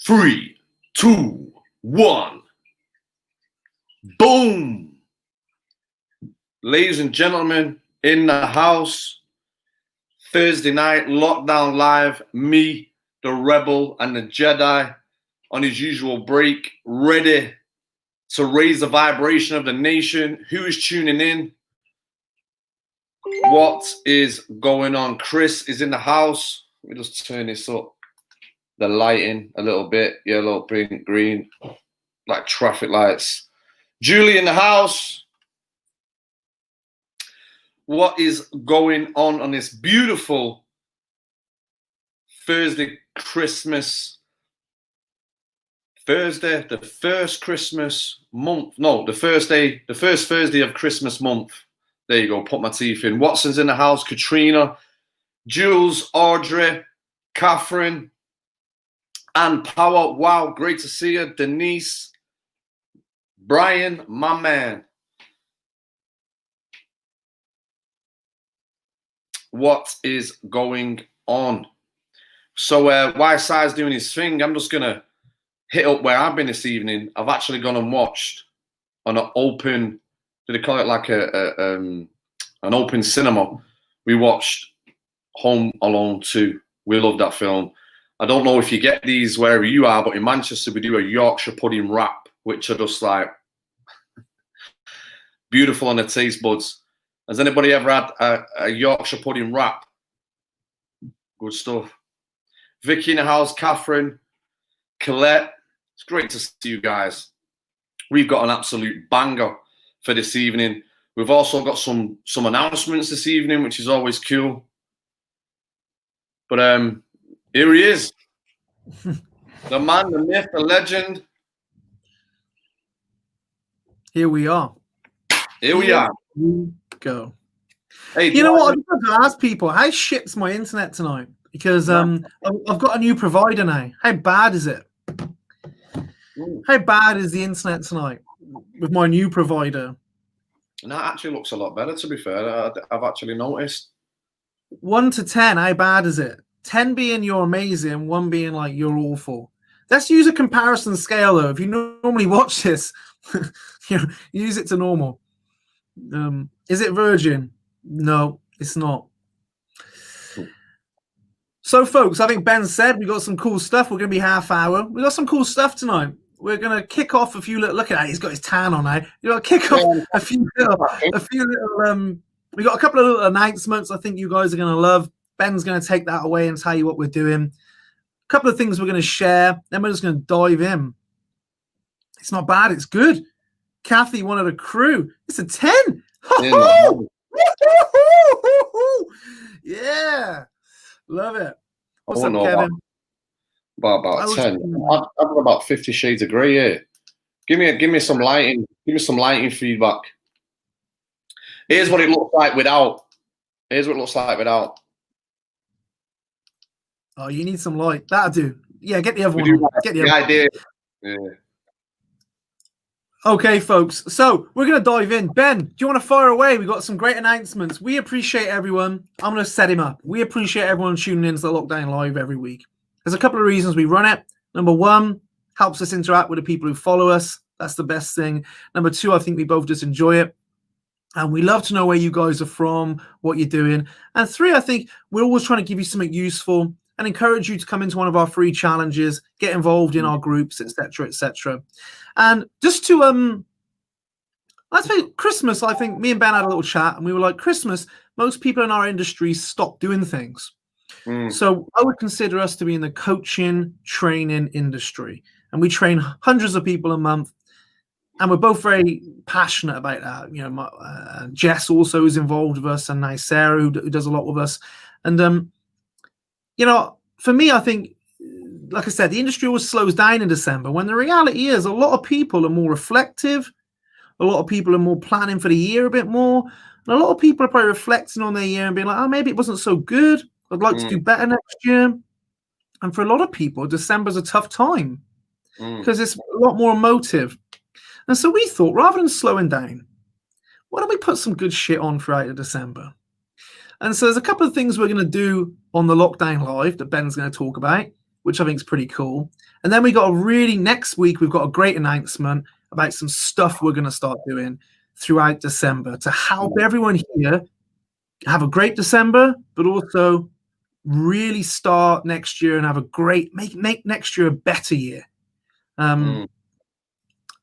3, 2, 1. Boom. Ladies and gentlemen, in the house, Thursday night, Lockdown Live, me, the Rebel, and the Jedi on his usual break, ready to raise the vibration of the nation. Who is tuning in? What is going on? Chris is in the house. Let me just turn this up. The lighting a little bit. Yellow, pink, green, like traffic lights. Julie in the house. What is going on this beautiful Thursday, Christmas Thursday, the first Christmas month. No, the first Thursday of Christmas month. There you go, put my teeth in. Watson's in the house, Katrina, Jules, Audrey, Catherine, and Power. Wow, great to see you. Denise, Brian, my man. What is going on? So while Si's doing his thing, I'm just going to hit up where I've been this evening. I've actually gone and watched on an open, do they call it like an open cinema? We watched Home Alone 2. We love that film. I don't know if you get these wherever you are, but in Manchester we do a Yorkshire pudding wrap, which are just like beautiful on the taste buds. Has anybody ever had a Yorkshire pudding wrap? Good stuff. Vicky in the house, Catherine, Colette. It's great to see you guys. We've got an absolute banger for this evening. We've also got some announcements this evening, which is always cool. But here he is. The man, the myth, the legend. Here we are. Here we are. Go. Hey, you know what? I just want to ask people, how shit's my internet tonight? Because I've got a new provider now. How bad is it? How bad is the internet tonight with my new provider? And that actually looks a lot better, to be fair. I've actually noticed. 1 to 10, how bad is it? 10 being you're amazing, 1 being like you're awful. Let's use a comparison scale, though. If you normally watch this, use it to normal. Is it Virgin? No, it's not. So, folks, I think Ben said we got some cool stuff. We're going to be half hour. We got some cool stuff tonight. We're going to kick off a few little. Look at that. He's got his tan on now. You know, kick off a few little. We got a couple of little announcements. I think you guys are going to love. Ben's going to take that away and tell you what we're doing. A couple of things we're going to share. Then we're just going to dive in. It's not bad. It's good. Kathy wanted a crew. It's a 10. Yeah. Love it. What's up, Kevin? About 10. I've got about 50 Shades of Grey here. Give me some lighting. Give me some lighting feedback. Here's what it looks like without. Here's what it looks like without. Oh, you need some light. That'll do. Yeah, get the other one. Get the idea. Yeah. Okay, folks. So we're going to dive in. Ben, do you want to fire away? We got some great announcements. We appreciate everyone. I'm going to set him up. We appreciate everyone tuning in to the Lockdown Live every week. There's a couple of reasons we run it. Number one, helps us interact with the people who follow us. That's the best thing. Number two, I think we both just enjoy it. And we love to know where you guys are from, what you're doing. And three, I think we're always trying to give you something useful and encourage you to come into one of our free challenges, get involved in our groups, etc., etc. And just to I think Christmas, I think me and Ben had a little chat and we were like, Christmas, most people in our industry stop doing things. So I would consider us to be in the coaching, training industry. And we train hundreds of people a month. And we're both very passionate about that. You know, Jess also is involved with us, and now Sarah, who does a lot with us. And, you know, for me, I think, like I said, the industry always slows down in December, when the reality is a lot of people are more reflective. A lot of people are more planning for the year a bit more. And a lot of people are probably reflecting on their year and being like, oh, maybe it wasn't so good. I'd like to do better next year. And for a lot of people, December's a tough time because it's a lot more emotive. And so we thought, rather than slowing down, why don't we put some good shit on throughout December? And so there's a couple of things we're going to do on the Lockdown Live that Ben's going to talk about. which I think is pretty cool. And then next week, we've got a great announcement about some stuff we're going to start doing throughout December to help everyone here have a great December, but also really start next year and have a great, make next year a better year.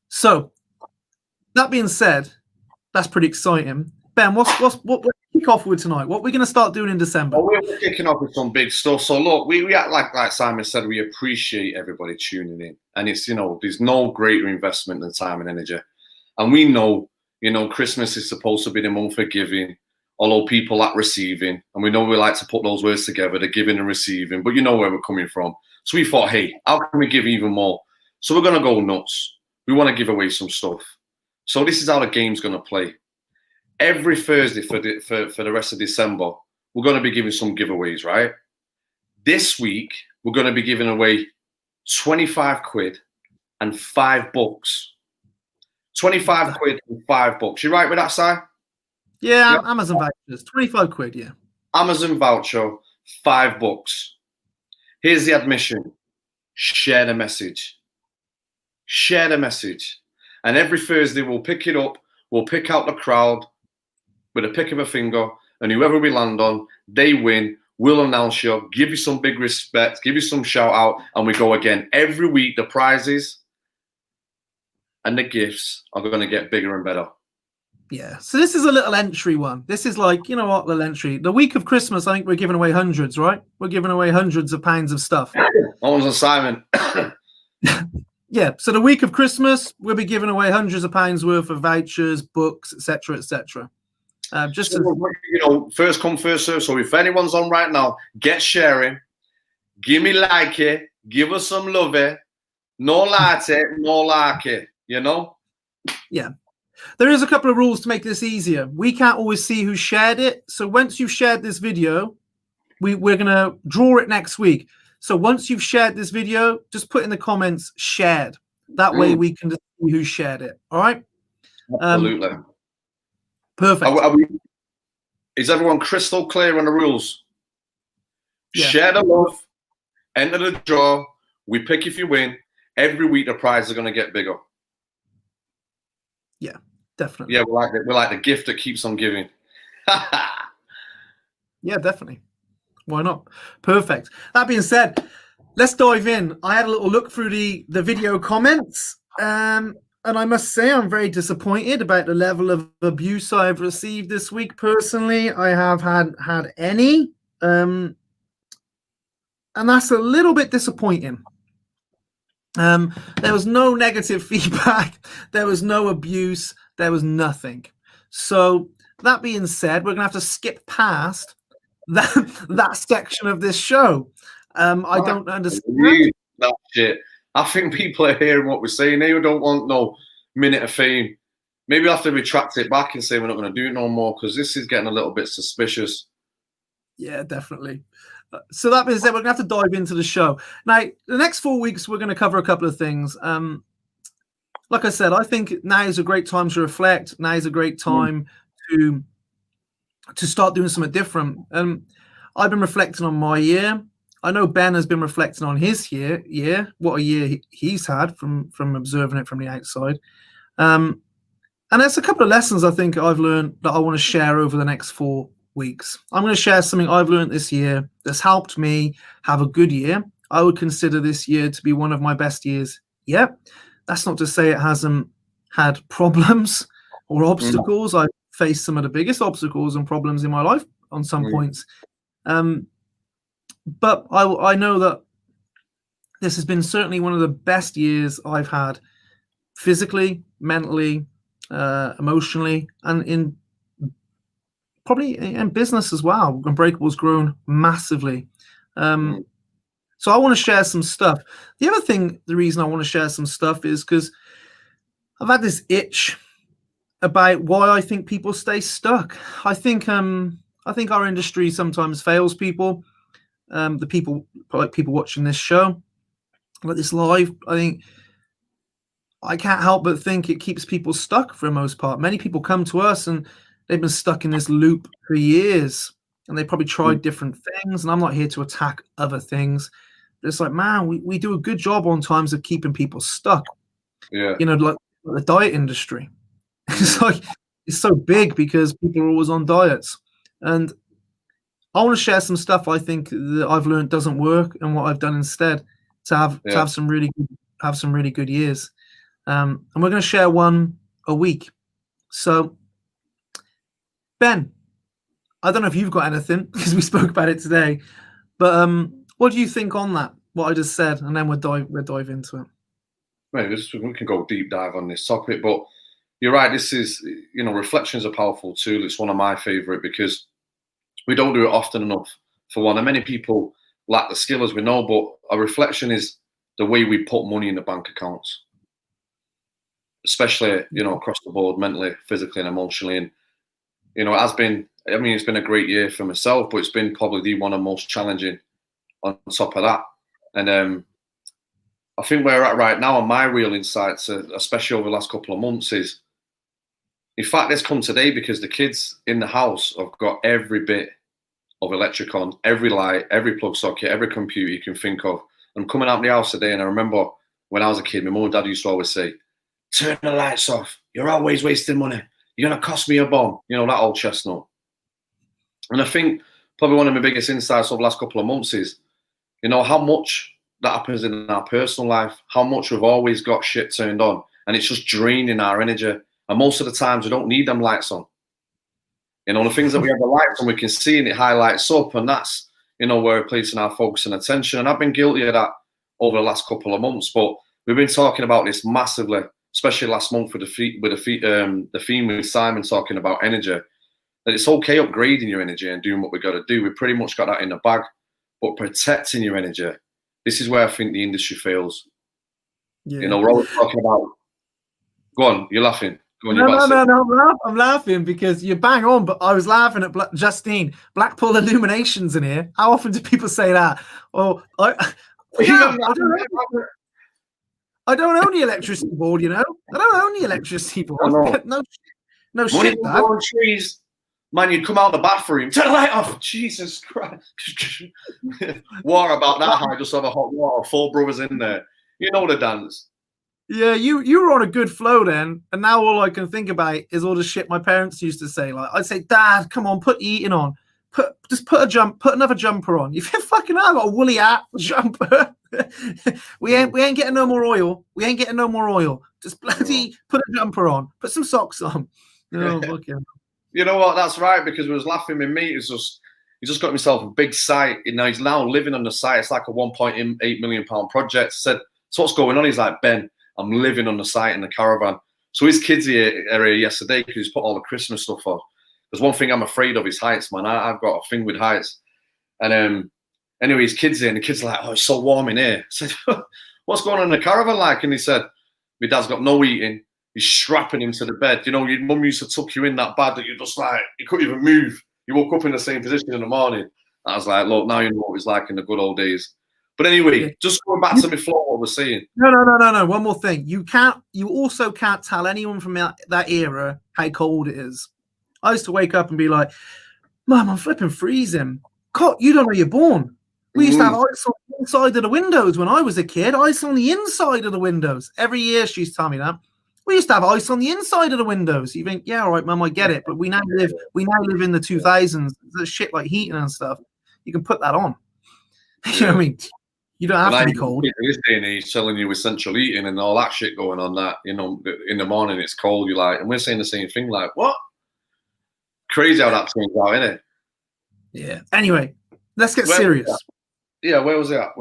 So that being said, that's pretty exciting. Ben, what we're kick off with tonight? What we're going to start doing in December? Well, we're kicking off with some big stuff. So look, we act like Simon said, we appreciate everybody tuning in, and it's there's no greater investment than time and energy. And we know Christmas is supposed to be the month of giving, although people like receiving, and we know we like to put those words together, the giving and receiving. But you know where we're coming from. So we thought, hey, how can we give even more? So we're going to go nuts. We want to give away some stuff. So this is how the game's going to play. Every Thursday for the rest of December, we're going to be giving some giveaways, right? This week, we're going to be giving away 25 quid and $5. 25 quid and $5. You right with that, Si? Yeah, yep. Amazon vouchers, 25 quid, yeah. Amazon voucher, $5. Here's the admission. Share the message. Share the message. And every Thursday, we'll pick it up. We'll pick out the crowd with a pick of a finger. And whoever we land on, they win. We'll announce you, give you some big respect, give you some shout out, and we go again. Every week, the prizes and the gifts are going to get bigger and better. Yeah. So this is a little entry one. This is like, you know what, little entry. The week of Christmas, I think we're giving away hundreds, right? We're giving away hundreds of pounds of stuff. That one's on Simon. Yeah. So the week of Christmas, we'll be giving away hundreds of pounds worth of vouchers, books, etc., etc. First come, first serve. So if anyone's on right now, get sharing. Give me like it. Give us some love it. No like it, no like it. Yeah. There is a couple of rules to make this easier. We can't always see who shared it. So once you've shared this video, we're going to draw it next week. So once you've shared this video, just put in the comments shared. That way we can see who shared it. All right? Absolutely. Perfect. Is everyone crystal clear on the rules? Yeah. Share the love. Enter the draw. We pick if you win. Every week the prizes are going to get bigger. Yeah, definitely. Yeah, we're like the gift that keeps on giving. Yeah, definitely. Why not? Perfect. That being said, let's dive in. I had a little look through the video comments, and I must say I'm very disappointed about the level of abuse I've received this week. Personally, I have had any, and that's a little bit disappointing. There was no negative feedback. There was no abuse. There was nothing. So that being said, we're going to have to skip past that section of this show. I don't understand that shit. I think people are hearing what we're saying. They don't want no minute of fame. Maybe I'll have to retract it back and say we're not going to do it no more because this is getting a little bit suspicious. Yeah, definitely. So that being said, we're going to have to dive into the show. Now, the next 4 weeks, we're going to cover a couple of things. Like I said, I think now is a great time to reflect. Now is a great time to start doing something different. I've been reflecting on my year. I know Ben has been reflecting on his year. What a year he's had from observing it from the outside. And there's a couple of lessons I think I've learned that I want to share over the next 4 weeks. I'm going to share something I've learned this year that's helped me have a good year. I would consider this year to be one of my best years yet. That's not to say it hasn't had problems or obstacles. I've faced some of the biggest obstacles and problems in my life on some points. But I know that this has been certainly one of the best years I've had physically, mentally, emotionally, and in probably in business as well. Unbreakable's grown massively. So I want to share some stuff. The other thing, the reason I want to share some stuff is because I've had this itch about why I think people stay stuck. I think our industry sometimes fails people. The people watching this show, like this live, I can't help but think it keeps people stuck for the most part. Many people come to us and they've been stuck in this loop for years, and they probably tried different things. And I'm not here to attack other things, But it's like, man, we do a good job on times of keeping people stuck. Yeah. You know, like the diet industry. It's like it's so big because people are always on diets. And I want to share some stuff I think that I've learned doesn't work and what I've done instead to have some really good years. And we're going to share one a week. So, Ben, I don't know if you've got anything because we spoke about it today, but what do you think on that? What I just said, and then we'll dive into it. Right, we can go deep dive on this topic, but you're right. This is, reflection is a powerful tool. It's one of my favorite because we don't do it often enough. For one, and many people lack the skill, as we know. But a reflection is the way we put money in the bank accounts, especially across the board, mentally, physically, and emotionally. And it has been. I mean, it's been a great year for myself, but it's been probably the one of the most challenging. On top of that, and I think where we're at right now, and my real insights, especially over the last couple of months, is in fact this come today because the kids in the house have got every bit of electric on, every light, every plug socket, every computer you can think of. I'm coming out of the house today, and I remember when I was a kid, my mum and dad used to always say, "Turn the lights off. You're always wasting money. You're gonna cost me a bomb." You know, that old chestnut. And I think probably one of my biggest insights over the last couple of months is, how much that happens in our personal life, how much we've always got shit turned on, and it's just draining our energy. And most of the times we don't need them lights on. The things that we have the lights on, we can see and it highlights up, and that's, where we're placing our focus and attention. And I've been guilty of that over the last couple of months, but we've been talking about this massively, especially last month with the theme with Simon talking about energy, that it's okay upgrading your energy and doing what we've got to do. We've pretty much got that in the bag, but protecting your energy, this is where I think the industry fails. Yeah. We're always talking about, go on, you're laughing. No, I'm laughing because you're bang on, but I was laughing at Justine. Blackpool Illuminations in here. How often do people say that? Oh, I don't own the electricity board, I don't own the electricity board. No shit, Dad. Trees. Man, you'd come out of the bathroom, turn the light off. Jesus Christ. What about that? I just have a hot water, 4 brothers in there. You know the dance. Yeah, you were on a good flow then, and now all I can think about is all the shit my parents used to say. Like, I'd say, "Dad, come on, put eating on. Put another jumper on." You feel fucking hell, I got a woolly hat, jumper. we ain't getting no more oil. We ain't getting no more oil. Just bloody put a jumper on. Put some socks on. Oh, fucking. You know what? That's right, because we was laughing. My mate he just got himself a big site. He's now living on the site. It's like a £1.8 million project. I said, "So what's going on?" He's like, "Ben, I'm living on the site in the caravan." So his kids here yesterday because he's put all the Christmas stuff on. There's one thing I'm afraid of is heights, man. I've got a thing with heights. And anyway, his kids here, and the kids are like, "Oh, it's so warm in here." I said, "What's going on in the caravan like?" And he said, "My dad's got no eating. He's strapping him to the bed. Your mum used to tuck you in that bed that you just like, you couldn't even move. You woke up in the same position in the morning." I was like, "Look, now you know what it was like in the good old days." But anyway, just going back to my flow, what we're saying. No. One more thing. You also can't tell anyone from that era how cold it is. I used to wake up and be like, "Mum, I'm flipping freezing." God, you don't know you're born. We used to have ice on the inside of the windows when I was a kid. Ice on the inside of the windows. Every year she used to tell me that. We used to have ice on the inside of the windows. You think, yeah, all right, Mum, I get it. But we now live in the 2000s. There's shit like heating and stuff. You can put that on. You know what I mean? You don't have to be cold. This day and age, telling you essential eating and all that shit going on, that in the morning it's cold. You're like, and we're saying the same thing. Like, what? Crazy how that turns out, isn't it? Yeah. Anyway, let's get serious. Yeah, where was it at?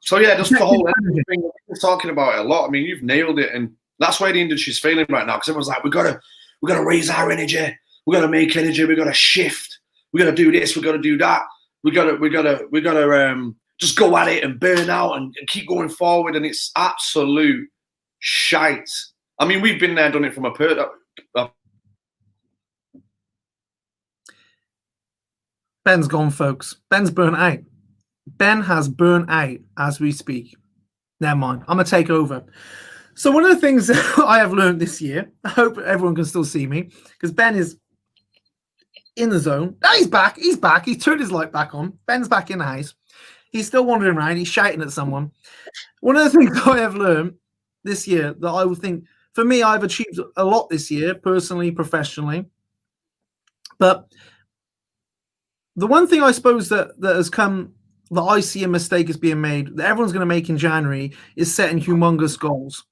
So yeah, just the whole thing. We're talking about it a lot. I mean, you've nailed it, and that's why the industry's failing right now. Because everyone's like, we gotta raise our energy. We gotta make energy. We gotta shift. We gotta do this. We gotta do that. We gotta just go at it and burn out and keep going forward. And it's absolute shite. I mean, we've been there, done it from a Ben's gone, folks. Ben's burnt out. Ben has burnt out as we speak. Never mind. I'm going to take over. So one of the things that I have learned this year, I hope everyone can still see me, because Ben is in the zone. Oh, he's back. He's turned his light back on. Ben's back in the house. He's still wandering around. He's shouting at someone. One of the things I have learned this year that I would think, for me, I've achieved a lot this year, personally, professionally. But the one thing I suppose that has come, that I see a mistake is being made, that everyone's going to make in January, is setting humongous goals.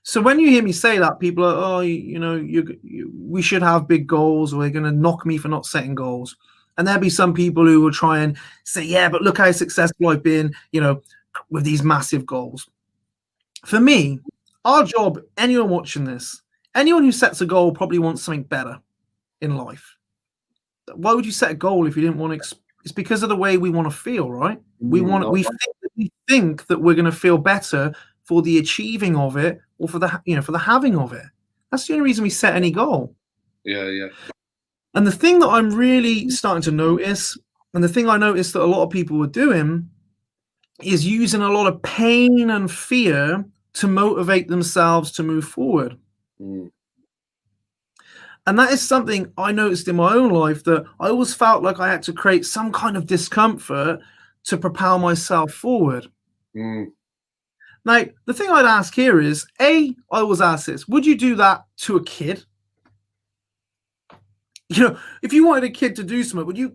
So when you hear me say that, people are, oh, we should have big goals, or they're going to knock me for not setting goals. And there'll be some people who will try and say, yeah, but look how successful I've been, with these massive goals. For me, our job, anyone watching this, anyone who sets a goal probably wants something better in life. Why would you set a goal if you didn't want to? It's because of the way we want to feel, right? We think that we're going to feel better for the achieving of it, or for the having of it. That's the only reason we set any goal. Yeah. And the thing that I'm really starting to notice, and the thing I noticed that a lot of people were doing, is using a lot of pain and fear to motivate themselves to move forward. And that is something I noticed in my own life, that I always felt like I had to create some kind of discomfort to propel myself forward. Now, the thing I'd ask here is, I always ask this, would you do that to a kid? If you wanted a kid to do something, would you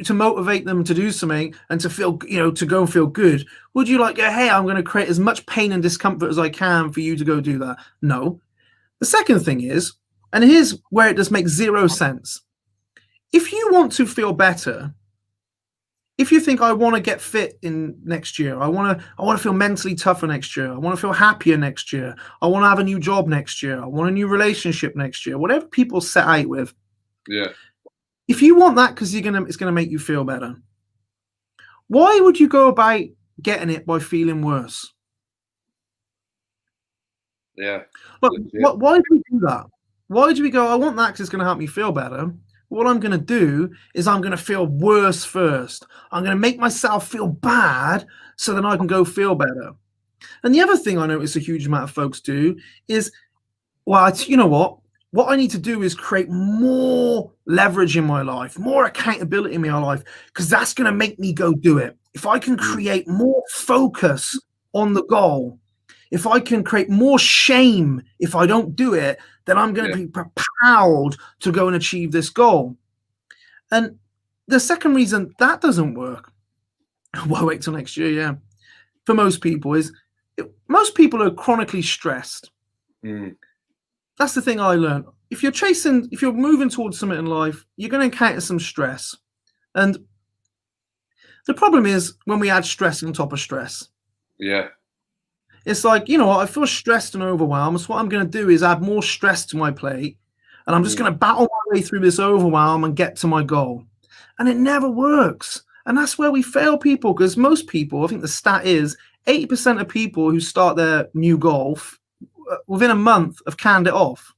to motivate them to do something and to feel, to go and feel good, would you like, hey, I'm going to create as much pain and discomfort as I can for you to go do that? No. The second thing is, and here's where it just makes zero sense. If you want to feel better, if you think I want to get fit in next year, I want to feel mentally tougher next year, I want to feel happier next year, I want to have a new job next year, I want a new relationship next year, whatever people set out with. Yeah. If you want that because it's gonna make you feel better, why would you go about getting it by feeling worse? Yeah. Look, why do we do that? Why do we go, I want that because it's going to help me feel better? What I'm going to do is I'm going to feel worse first. I'm going to make myself feel bad so then I can go feel better. And the other thing I notice a huge amount of folks do is, well, you know what? What I need to do is create more leverage in my life, more accountability in my life, because that's going to make me go do it. If I can create more focus on the goal, if I can create more shame if I don't do it, then I'm going to be propelled to go and achieve this goal. And the second reason that doesn't work, well, wait till next year, for most people is, most people are chronically stressed. That's the thing I learned. If you're moving towards something in life, you're going to encounter some stress. And the problem is when we add stress on top of stress. Yeah. It's like, I feel stressed and overwhelmed. So what I'm going to do is add more stress to my plate. And I'm just going to battle my way through this overwhelm and get to my goal. And it never works. And that's where we fail people, because most people, I think the stat is 80% of people who start their new goal within a month have canned it off.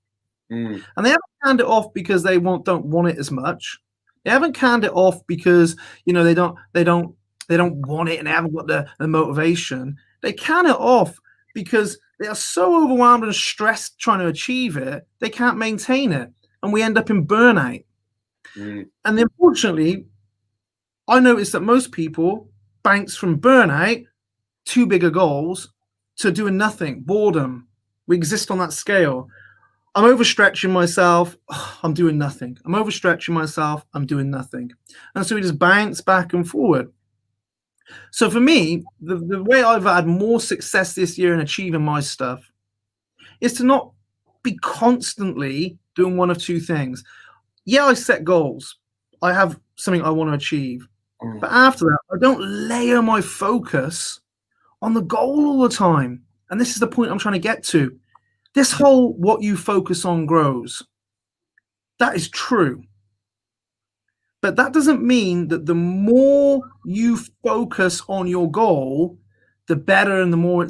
And they haven't canned it off because they don't want it as much. They haven't canned it off because, they don't want it and they haven't got the motivation. They can it off because they are so overwhelmed and stressed trying to achieve it, they can't maintain it. And we end up in burnout. And unfortunately, I noticed that most people bounce from burnout, too big of goals, to doing nothing, boredom. We exist on that scale. I'm overstretching myself, I'm doing nothing. I'm overstretching myself, I'm doing nothing. And so we just bounce back and forward. So for me, the way I've had more success this year in achieving my stuff is to not be constantly doing one of two things. Yeah, I set goals. I have something I want to achieve. But after that, I don't layer my focus on the goal all the time. And this is the point I'm trying to get to. This whole what you focus on grows. That is true. But that doesn't mean that the more you focus on your goal, the better and the more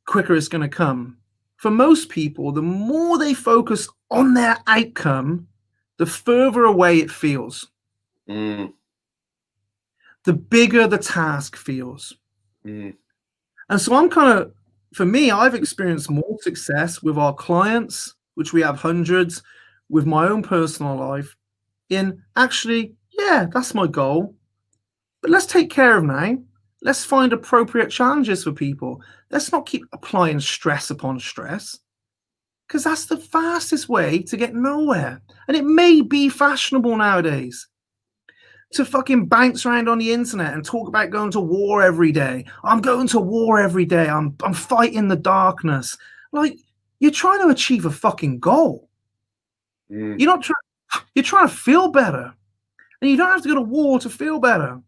quicker it's going to come. For most people, the more they focus on their outcome, the further away it feels. The bigger the task feels. And so for me, I've experienced more success with our clients, which we have hundreds, with my own personal life, in actually, yeah, that's my goal. But let's take care of now. Let's find appropriate challenges for people. Let's not keep applying stress upon stress, because that's the fastest way to get nowhere. And it may be fashionable nowadays to fucking bounce around on the internet and talk about going to war every day. I'm going to war every day. I'm fighting the darkness. Like, you're trying to achieve a fucking goal. You're not trying. You're trying to feel better, and you don't have to go to war to feel better.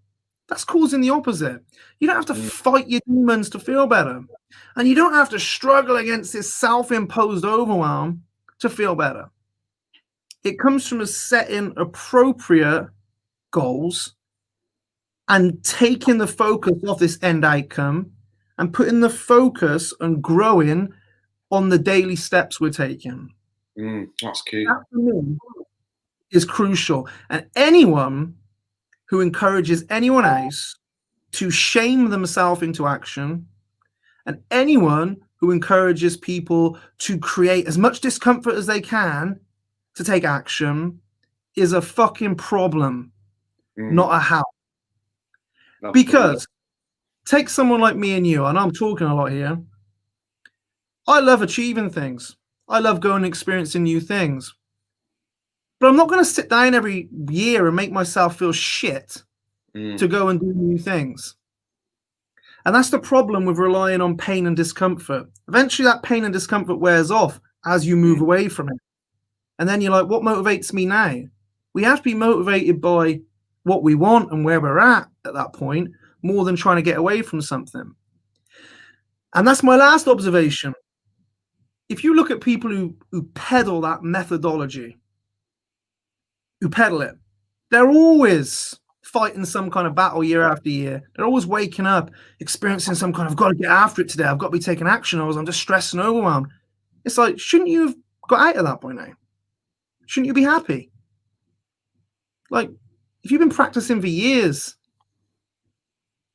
That's causing the opposite. You don't have to fight your demons to feel better, and you don't have to struggle against this self-imposed overwhelm to feel better. It comes from setting appropriate goals and taking the focus off this end outcome and putting the focus on growing on the daily steps we're taking. That's key. That for me is crucial. And anyone who encourages anyone else to shame themselves into action, and anyone who encourages people to create as much discomfort as they can to take action, is a fucking problem, not a help. Because take someone like me and you, and I'm talking a lot here. I love achieving things. I love going and experiencing new things. But I'm not going to sit down every year and make myself feel shit to go and do new things. And that's the problem with relying on pain and discomfort. Eventually that pain and discomfort wears off as you move away from it. And then you're like, what motivates me now? We have to be motivated by what we want and where we're at that point, more than trying to get away from something. And that's my last observation. If you look at people who peddle that methodology, who peddle it, they're always fighting some kind of battle year after year. They're always waking up, experiencing some kind of, I've got to get after it today. I've got to be taking action, or I'm just stressed and overwhelmed. It's like, shouldn't you have got out of that by now? Shouldn't you be happy? Like, if you've been practicing for years,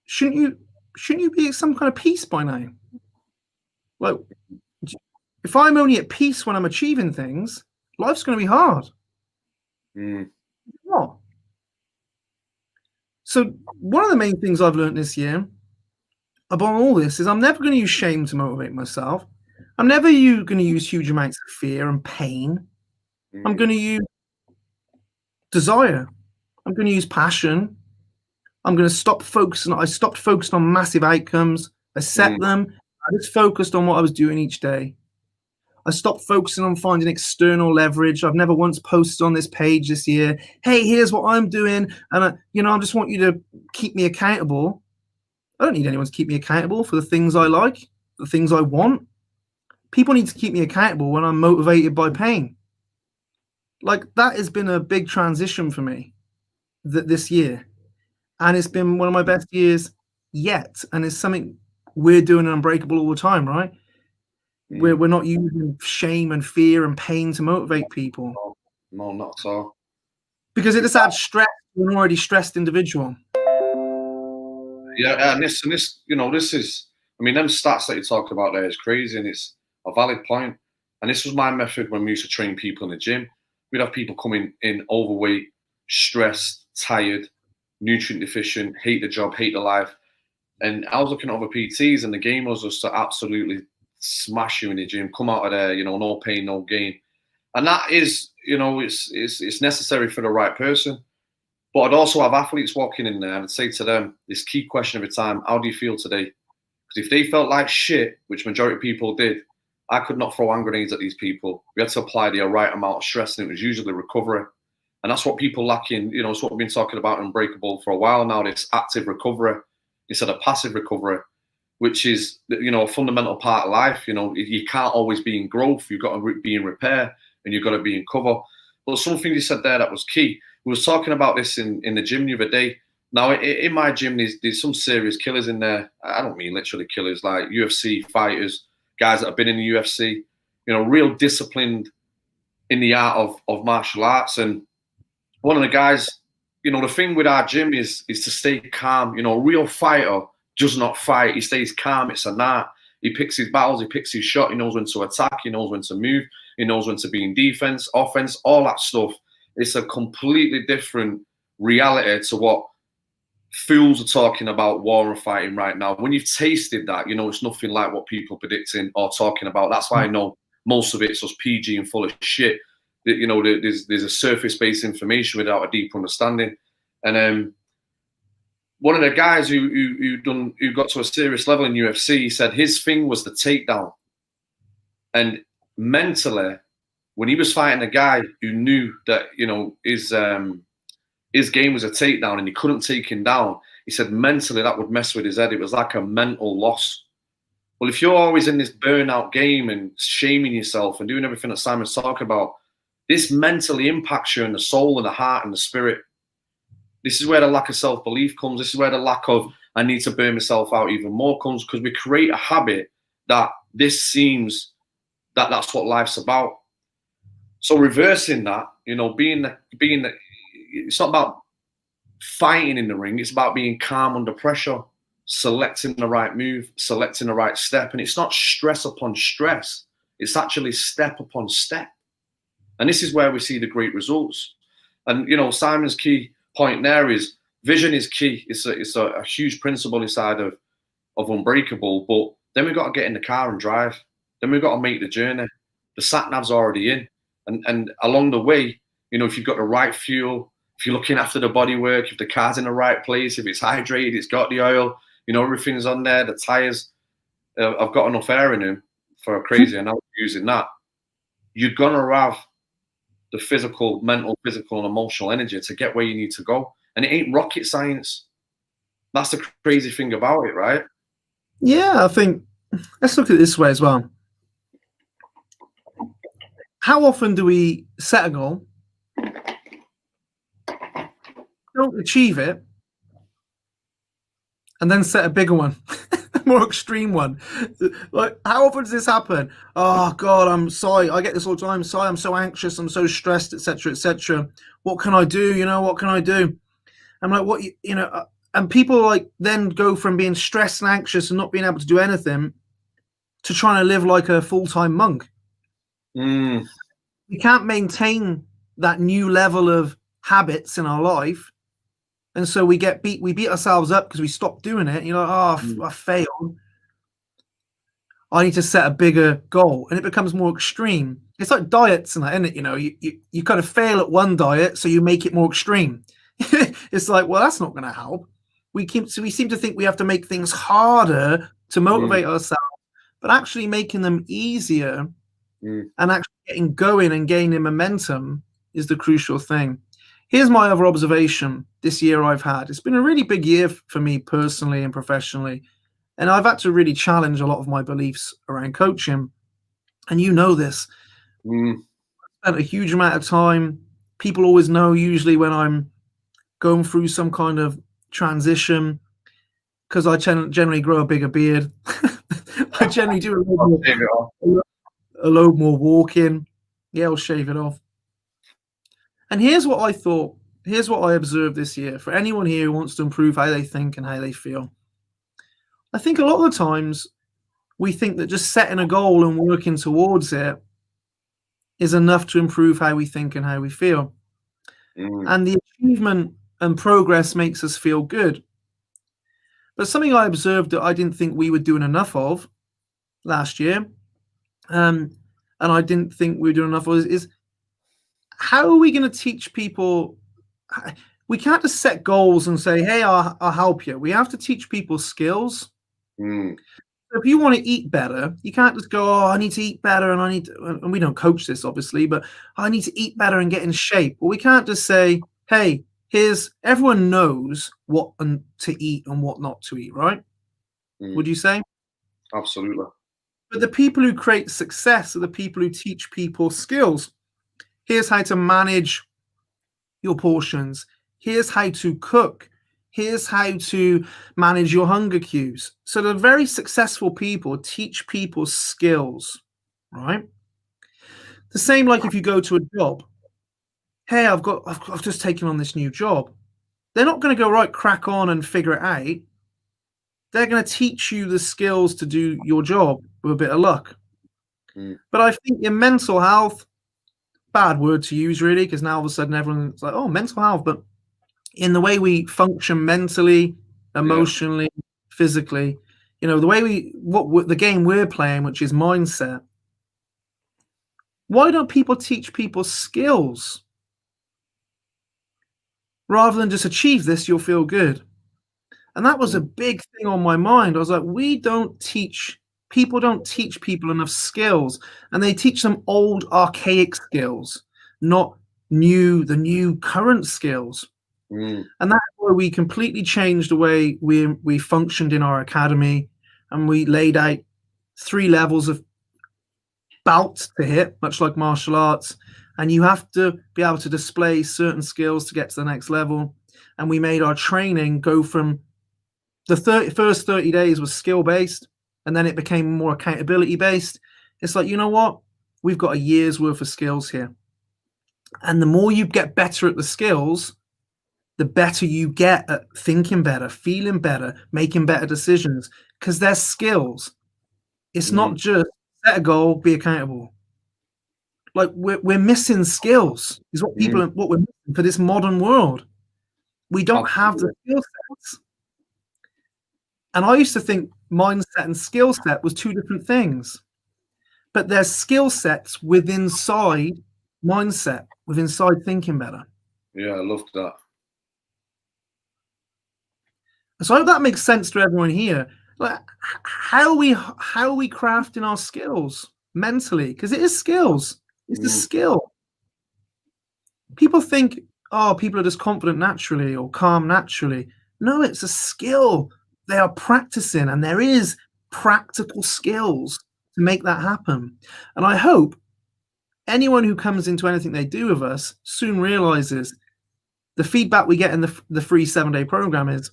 shouldn't you be at some kind of peace by now? Like, if I'm only at peace when I'm achieving things, life's going to be hard. What? So one of the main things I've learned this year about all this is I'm never going to use shame to motivate myself. I'm never going to use huge amounts of fear and pain. I'm going to use desire. I'm going to use passion. I'm going to stop focusing. I stopped focusing on massive outcomes. I set them. I just focused on what I was doing each day. I stopped focusing on finding external leverage. I've never once posted on this page this year, hey, here's what I'm doing. And, I just want you to keep me accountable. I don't need anyone to keep me accountable for the things I like, the things I want. People need to keep me accountable when I'm motivated by pain. Like, that has been a big transition for me this year. And it's been one of my best years yet. And it's something we're doing in Unbreakable all the time, right? We're not using shame and fear and pain to motivate people. No, not at all. Because it just adds stress to an already stressed individual. Yeah, and this is, I mean, them stats that you talk about there is crazy, and it's a valid point. And this was my method when we used to train people in the gym. We'd have people coming in overweight, stressed, tired, nutrient deficient, hate the job, hate the life. And I was looking at other PTs, and the game was just to absolutely smash you in the gym, come out of there, no pain, no gain. And that is, it's necessary for the right person. But I'd also have athletes walking in there, and I'd say to them, this key question every time, how do you feel today? Because if they felt like shit, which majority of people did, I could not throw hand grenades at these people. We had to apply the right amount of stress, and it was usually recovery. And that's what people lack in, it's what we've been talking about in Unbreakable for a while now, this active recovery instead of passive recovery, which is, a fundamental part of life. You can't always be in growth. You've got to be in repair, and you've got to be in cover. But something you said there that was key. We was talking about this in the gym the other day. Now, in my gym, there's some serious killers in there. I don't mean literally killers, like UFC fighters, guys that have been in the UFC, real disciplined in the art of martial arts. And one of the guys, the thing with our gym is to stay calm. A real fighter does not fight. He stays calm. It's an art. He picks his battles. He picks his shot. He knows when to attack. He knows when to move. He knows when to be in defense, offense, all that stuff. It's a completely different reality to what fools are talking about war and fighting right now. When you've tasted that, you know it's nothing like what people are predicting or talking about. That's why I know most of it's just PG and full of shit. That, you know, there's a surface-based information without a deep understanding. And one of the guys who got to a serious level in UFC, he said his thing was the takedown. And mentally, when he was fighting a guy who knew that, you know, his game was a takedown and he couldn't take him down, he said mentally that would mess with his head. It was like a mental loss. Well, if you're always in this burnout game and shaming yourself and doing everything that Simon's talking about, this mentally impacts you in the soul and the heart and the spirit. This is where the lack of self-belief comes. This is where the lack of, I need to burn myself out even more comes, because we create a habit that this seems that that's what life's about. So reversing that, you know, being it's not about fighting in the ring. It's about being calm under pressure, selecting the right move, selecting the right step. And it's not stress upon stress. It's actually step upon step. And this is where we see the great results. And, you know, Simon's key point there is vision is key. It's a huge principle inside of Unbreakable. But then we've got to get in the car and drive. Then we've got to make the journey. The sat-nav's already in. And along the way, you know, if you've got the right fuel, if you're looking after the bodywork, if the car's in the right place, if it's hydrated, it's got the oil, you know, everything's on there, the tyres, I've got enough air in them for a crazy, and I'm using that. You're going to have the physical, mental, physical, and emotional energy to get where you need to go. And it ain't rocket science. That's the crazy thing about it, right? Yeah, I think, let's look at it this way as well. How often do we set a goal, don't achieve it, and then set a bigger one, a more extreme one? Like, how often does this happen? Oh God, I'm sorry. I get this all the time. Sorry, I'm so anxious. I'm so stressed, etc., etc. What can I do? You know, what can I do? I'm like, what? You know, and people like then go from being stressed and anxious and not being able to do anything to trying to live like a full-time monk. We can't maintain that new level of habits in our life. And so we beat ourselves up because we stopped doing it. You're like, oh, I failed. I need to set a bigger goal. And it becomes more extreme. It's like diets and that, isn't it? You know, you kind of fail at one diet, so you make it more extreme. It's like, well, that's not going to help. We seem to think we have to make things harder to motivate ourselves, but actually making them easier and actually getting going and gaining momentum is the crucial thing. Here's my other observation this year I've had. It's been a really big year for me personally and professionally. And I've had to really challenge a lot of my beliefs around coaching. And you know this. I spent a huge amount of time. People always know usually when I'm going through some kind of transition, because I generally grow a bigger beard. I generally do a load more walking. Yeah, I'll shave it off. And here's what I thought. Here's what I observed this year. For anyone here who wants to improve how they think and how they feel, I think a lot of the times we think that just setting a goal and working towards it is enough to improve how we think and how we feel. And the achievement and progress makes us feel good. But something I observed that I didn't think we were doing enough of last year, and I didn't think we were doing enough of, is how are we going to teach people? We can't just set goals and say, hey, I'll help you. We have to teach people skills. If you want to eat better, you can't just go, oh, I need to eat better, and we don't coach this, obviously, but I need to eat better and get in shape. Well, we can't just say, hey, everyone knows what to eat and what not to eat, right? Would you say? Absolutely. But the people who create success are the people who teach people skills. Here's how to manage your portions. Here's how to cook. Here's how to manage your hunger cues. So the very successful people teach people skills, right? The same like if you go to a job. Hey, I've just taken on this new job. They're not going to go, right, crack on and figure it out. They're going to teach you the skills to do your job with a bit of luck. But I think your mental health, bad word to use really, because now all of a sudden everyone's like, oh, mental health. But in the way we function mentally, emotionally, physically. You know, the way the game we're playing, which is mindset. Why don't people teach people skills? Rather than just achieve this, you'll feel good. And that was a big thing on my mind. I was like, people don't teach people enough skills, and they teach them old archaic skills, not the new current skills. And that's why we completely changed the way we functioned in our academy, and we laid out 3 levels of belt to hit, much like martial arts, and you have to be able to display certain skills to get to the next level. And we made our training go from the first 30 days was skill based, and then it became more accountability based. It's like, you know what, we've got a year's worth of skills here, and the more you get better at the skills, the better you get at thinking better, feeling better, making better decisions, because they're skills. It's not just set a goal, be accountable. Like we're missing skills is what what we're missing for this modern world. We don't have the skill sets. And I used to think mindset and skill set was 2 different things. But there's skill sets within mindset, within thinking better. Yeah, I love that. So I hope that makes sense to everyone here. Like, how are we crafting our skills mentally? Because it is skills. It's a skill. People think, oh, people are just confident naturally or calm naturally. No, it's a skill. They are practicing, and there is practical skills to make that happen. And I hope anyone who comes into anything they do with us soon realizes the feedback we get in the free 7-day program is,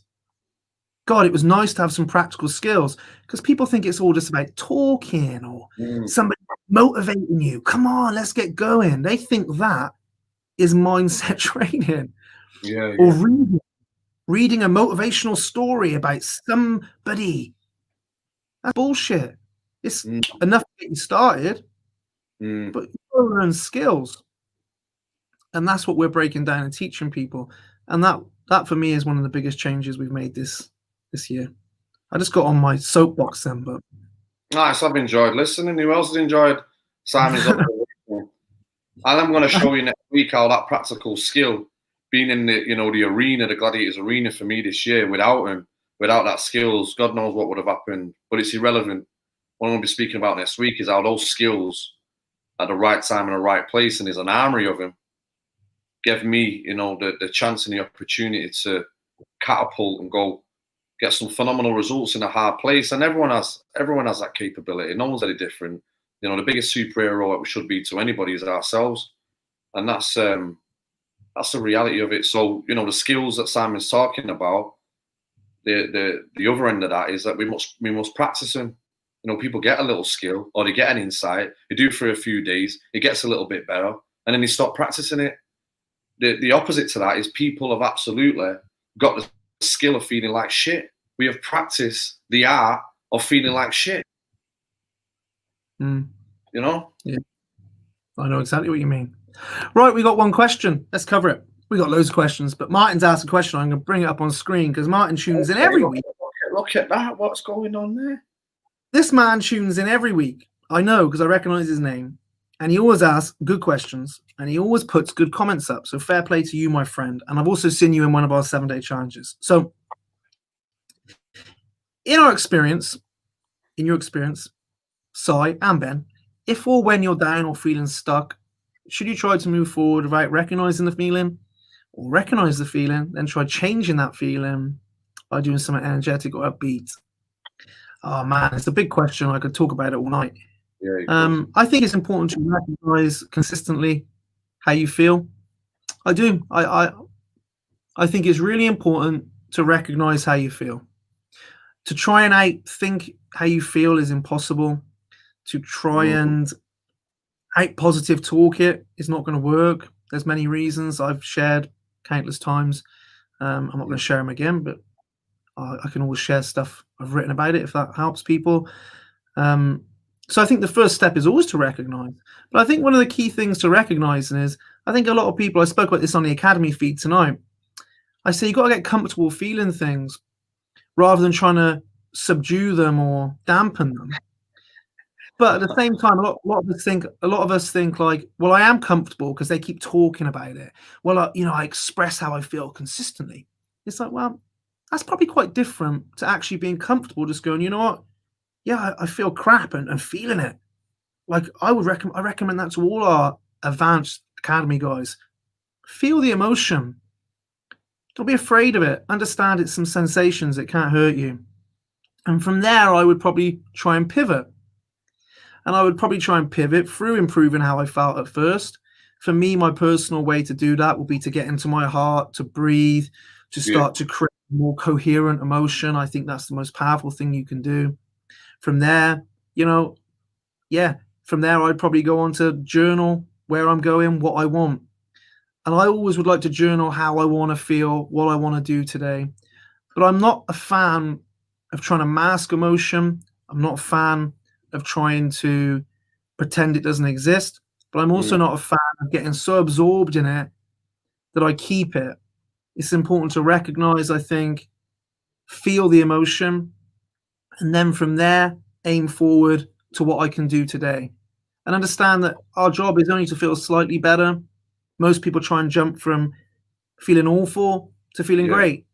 God, it was nice to have some practical skills, because people think it's all just about talking or somebody motivating you. Come on, let's get going. They think that is mindset training. Or reading a motivational story about somebody. That's bullshit. It's enough to get you started, but you gotta learn skills. And that's what we're breaking down and teaching people. And that for me is one of the biggest changes we've made this year. I just got on my soapbox then, but nice. I've enjoyed listening. Who else has enjoyed Simon's and I'm going to show you next week how that practical skill, being in the arena, the Gladiators arena for me this year, without that skills, God knows what would have happened. But it's irrelevant. What I'm going to be speaking about next week is how those skills at the right time in the right place, and there's an armory of them, give me, the chance and the opportunity to catapult and go get some phenomenal results in a hard place. And everyone has that capability. No one's any different. The biggest superhero that we should be to anybody is ourselves, and that's the reality of it. So the skills that Simon's talking about, the other end of that is that we must practice them. People get a little skill or they get an insight. They do for a few days, it gets a little bit better, and then they stop practicing it. The opposite to that is people have absolutely got the skill of feeling like shit. We have practiced the art of feeling like shit. Yeah, I know exactly what you mean. Right, we got one question. Let's cover it. We got loads of questions, but Martin's asked a question. I'm going to bring it up on screen because Martin tunes in every week. Look at that. What's going on there? This man tunes in every week. I know because I recognize his name, and he always asks good questions, and he always puts good comments up. So fair play to you, my friend. And I've also seen you in one of our 7-day challenges. So in your experience, Si and Ben, if or when you're down or feeling stuck, should you try to move forward without recognizing the feeling, or recognize the feeling, then try changing that feeling by doing something energetic or upbeat? Oh man, it's a big question. I could talk about it all night. I think it's important to recognize consistently how you feel. I do. I think it's really important to recognize how you feel. To try and outthink how you feel is impossible. To try and out-positive talk it is not going to work. There's many reasons I've shared countless times. I'm not going to share them again, but I can always share stuff I've written about it if that helps people. So I think the first step is always to recognize. But I think one of the key things to recognize is, I think a lot of people, I spoke about this on the Academy feed tonight, I say you got to get comfortable feeling things rather than trying to subdue them or dampen them. But at the same time, a lot of us think like, well, I am comfortable because they keep talking about it. Well, I express how I feel consistently. It's like, well, that's probably quite different to actually being comfortable, just going, you know what? Yeah, I feel crap and feeling it. Like I recommend that to all our advanced academy guys. Feel the emotion. Don't be afraid of it. Understand it's some sensations. It can't hurt you. And from there, I would probably try and pivot. And I would probably try and pivot through improving how I felt at first. For me, my personal way to do that will be to get into my heart, to breathe, to start to create more coherent emotion. I think that's the most powerful thing you can do. From there, from there, I'd probably go on to journal where I'm going, what I want. And I always would like to journal how I want to feel, what I want to do today. But I'm not a fan of trying to mask emotion. I'm not a fan of trying to pretend it doesn't exist. But I'm also not a fan of getting so absorbed in it that I keep it. It's important to recognize, I think, feel the emotion, and then from there, aim forward to what I can do today. And understand that our job is only to feel slightly better. Most people try and jump from feeling awful to feeling great.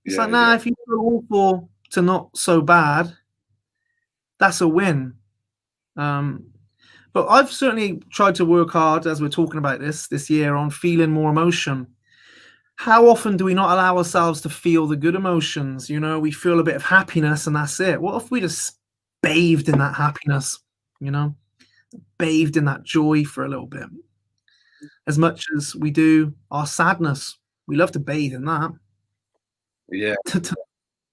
It's like, if you feel awful to not so bad, that's a win. But I've certainly tried to work hard, as we're talking about this year, on feeling more emotion. How often do we not allow ourselves to feel the good emotions? We feel a bit of happiness and that's it. What if we just bathed in that happiness, bathed in that joy for a little bit? As much as we do our sadness, we love to bathe in that. Yeah.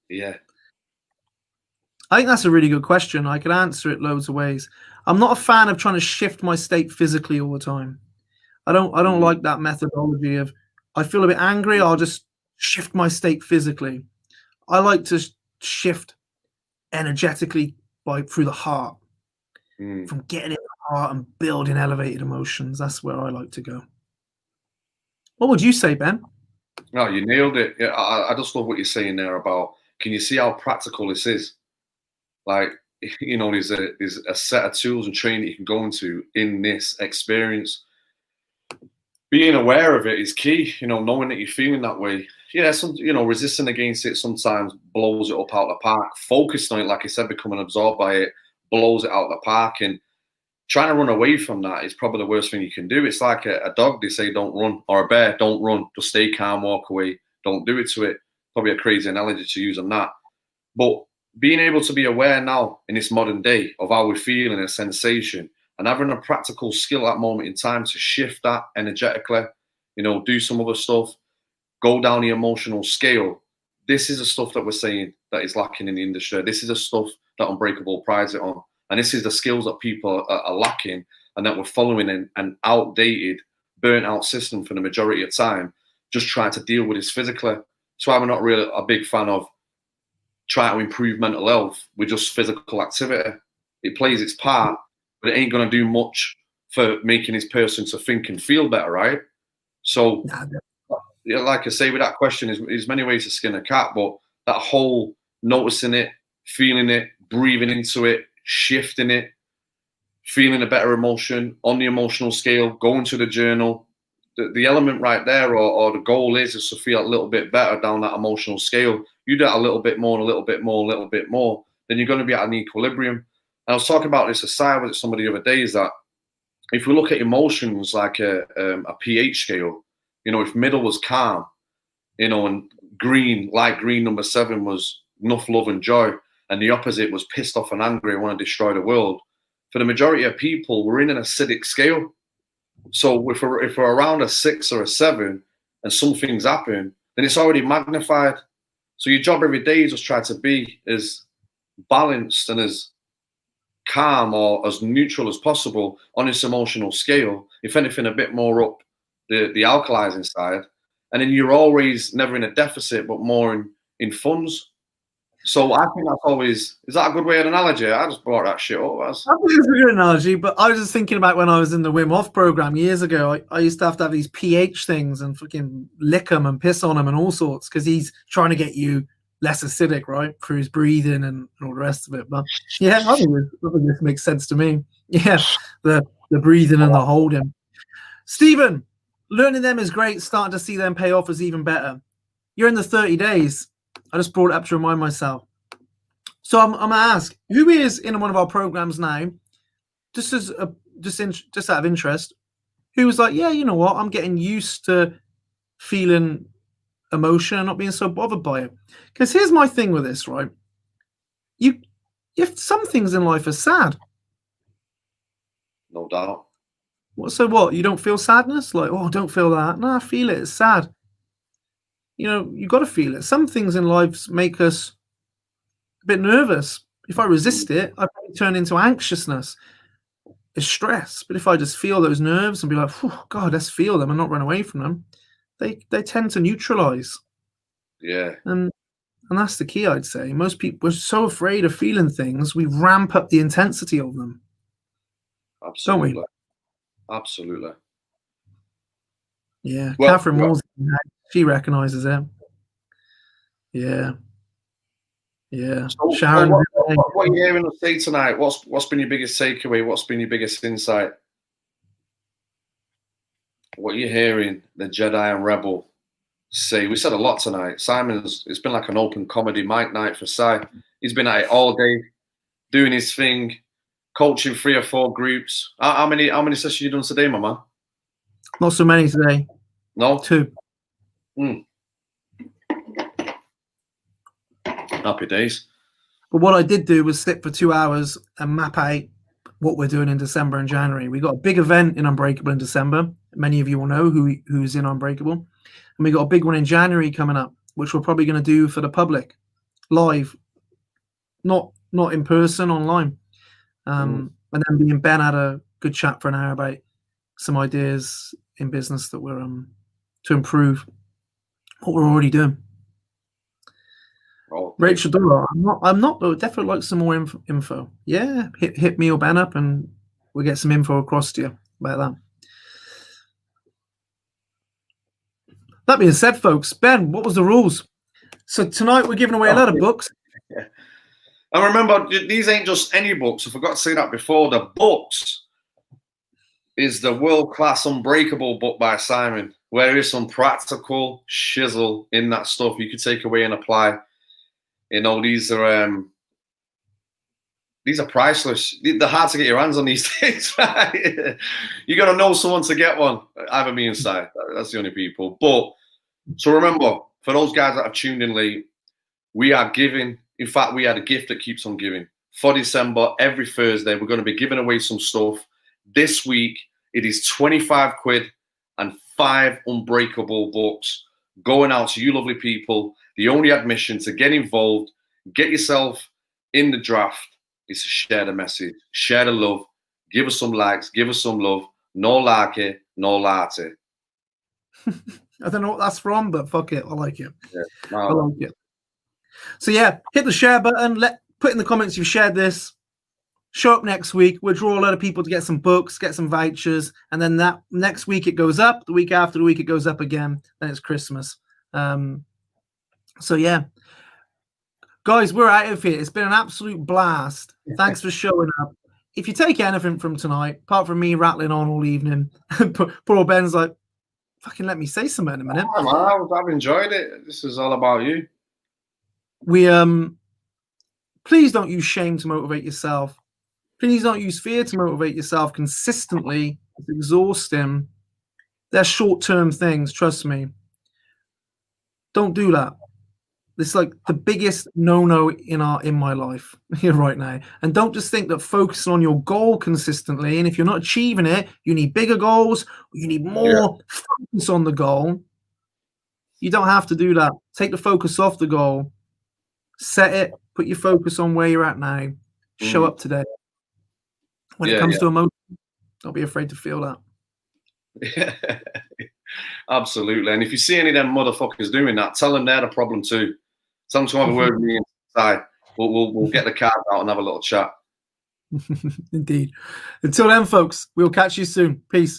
Yeah. I think that's a really good question. I could answer it loads of ways. I'm not a fan of trying to shift my state physically all the time. I don't like that methodology of, I feel a bit angry, I'll just shift my state physically. I like to shift energetically through the heart, from getting in the heart and building elevated emotions. That's where I like to go. What would you say, Ben? No, you nailed it. Yeah, I just love what you're saying there about, can you see how practical this is? Like, there's a set of tools and training that you can go into in this experience. Being aware of it is key, knowing that you're feeling that way. Yeah, resisting against it sometimes blows it up out of the park. Focused on it, like I said, becoming absorbed by it, blows it out of the park. And trying to run away from that is probably the worst thing you can do. It's like a dog, they say don't run, or a bear, don't run, just stay calm, walk away, don't do it to it. Probably a crazy analogy to use on that. But being able to be aware now in this modern day of how we're feeling a sensation, and having a practical skill at that moment in time to shift that energetically, do some other stuff, go down the emotional scale. This is the stuff that we're saying that is lacking in the industry. This is the stuff that Unbreakable prides it on. And this is the skills that people are lacking, and that we're following an outdated, burnt out system for the majority of time, just trying to deal with this physically. So I'm not really a big fan of trying to improve mental health with just physical activity. It plays its part, but it ain't going to do much for making this person to think and feel better, right? So, like I say, with that question, is many ways to skin a cat, but that whole noticing it, feeling it, breathing into it, shifting it, feeling a better emotion on the emotional scale, going to the journal, the element right there, or the goal is to feel a little bit better down that emotional scale. You do that a little bit more, and a little bit more, a little bit more, then you're going to be at an equilibrium. And I was talking about this aside with somebody the other day, is that if we look at emotions like a pH scale, if middle was calm, and green, light green, number 7 was enough love and joy, and the opposite was pissed off and angry and want to destroy the world. For the majority of people, we're in an acidic scale. So if we're around a 6 or a 7 and some things happen, then it's already magnified. So your job every day is just try to be as balanced and as calm or as neutral as possible on this emotional scale. If anything, a bit more up the alkalizing side. And then you're always never in a deficit, but more in funds. So I think that's always, is that a good way of analogy? I just brought that shit up. I think it's a good analogy, but I was just thinking about when I was in the Wim Hof program years ago. I used to have these pH things and fucking lick them and piss on them and all sorts because he's trying to get you less acidic, right, through his breathing and all the rest of it. But yeah, I think this makes sense to me. Yeah, the breathing and the holding. Stephen, learning them is great. Starting to see them pay off is even better. You're in the 30 days. I just brought it up to remind myself. So I'm going to ask, who is in one of our programs now, just out of interest, who was like, yeah, you know what, I'm getting used to feeling emotion and not being so bothered by it. Because here's my thing with this, right? If some things in life are sad. No doubt. So what? You don't feel sadness? Like, oh, don't feel that. No, I feel it. It's sad. You know, you got to feel it. Some things in life make us a bit nervous. If I resist it, I probably turn into anxiousness, it's stress. But if I just feel those nerves and be like, God, let's feel them and not run away from them, they tend to neutralize. Yeah. And that's the key, I'd say. Most people, we're so afraid of feeling things, we ramp up the intensity of them. Absolutely. Don't we? Absolutely. Yeah. Well, Catherine Moore, she recognizes it. Yeah. Yeah. So, Sharon. What are you hearing us say tonight? What's been your biggest takeaway? What's been your biggest insight? What are you hearing the Jedi and Rebel say? We said a lot tonight. It's been like an open comedy mic night for Si. He's been at it all day, doing his thing, coaching 3 or 4 groups. How many sessions you done today, Mama? Not so many today. No? 2. Happy days. But what I did do was sit for 2 hours and map out what we're doing in December and January. We got a big event in Unbreakable in December. Many of you will know who's in Unbreakable. And we got a big one in January coming up, which we're probably going to do for the public, live, not in person, online. And then me and Ben had a good chat for an hour about some ideas in business that we're to improve what we're already doing. Oh, Rachel Dora, I'm not, but definitely like some more info. Yeah, hit me or Ben up and we'll get some info across to you about that. That being said, folks, Ben, what was the rules? So tonight we're giving away a lot of books. Yeah. And remember, these ain't just any books. I forgot to say that before. The books is the world-class Unbreakable book by Simon, where there is some practical shizzle in that stuff you could take away and apply. You know, these are priceless. They're hard to get your hands on these days, right? You got to know someone to get one. Either me and Si. That's the only people. But so remember, for those guys that have tuned in late, we are giving. In fact, we had a gift that keeps on giving. For December, every Thursday, we're going to be giving away some stuff. This week, it is 25 quid and 5 Unbreakable books going out to you lovely people. The only admission to get involved, get yourself in the draft, is to share the message, share the love, give us some likes, give us some love. No like it, no latte. I don't know what that's from, but fuck it, I like it. Yeah, no. I like it. So yeah, hit the share button. Put in the comments you've shared this. Show up next week. We'll draw a lot of people to get some books, get some vouchers, and then that next week it goes up. The week after the week it goes up again. Then it's Christmas. So yeah, guys, we're out of here. It's been an absolute blast. Thanks for showing up. If you take anything from tonight, apart from me rattling on all evening, poor Ben's like, fucking let me say something in a minute. I've enjoyed it. This is all about you. We please don't use shame to motivate yourself. Please don't use fear to motivate yourself consistently. It's exhausting. They're short-term things, trust me. Don't do that. It's like the biggest no-no in my life here right now. And don't just think that focusing on your goal consistently, and if you're not achieving it, you need bigger goals, you need more focus on the goal. You don't have to do that. Take the focus off the goal. Set it. Put your focus on where you're at now. Show up today. When it comes to emotion, don't be afraid to feel that. Absolutely. And if you see any of them motherfuckers doing that, tell them they're the problem too. Tell them to have a word with me. side. We'll get the cards out and have a little chat. Indeed. Until then, folks, we'll catch you soon. Peace.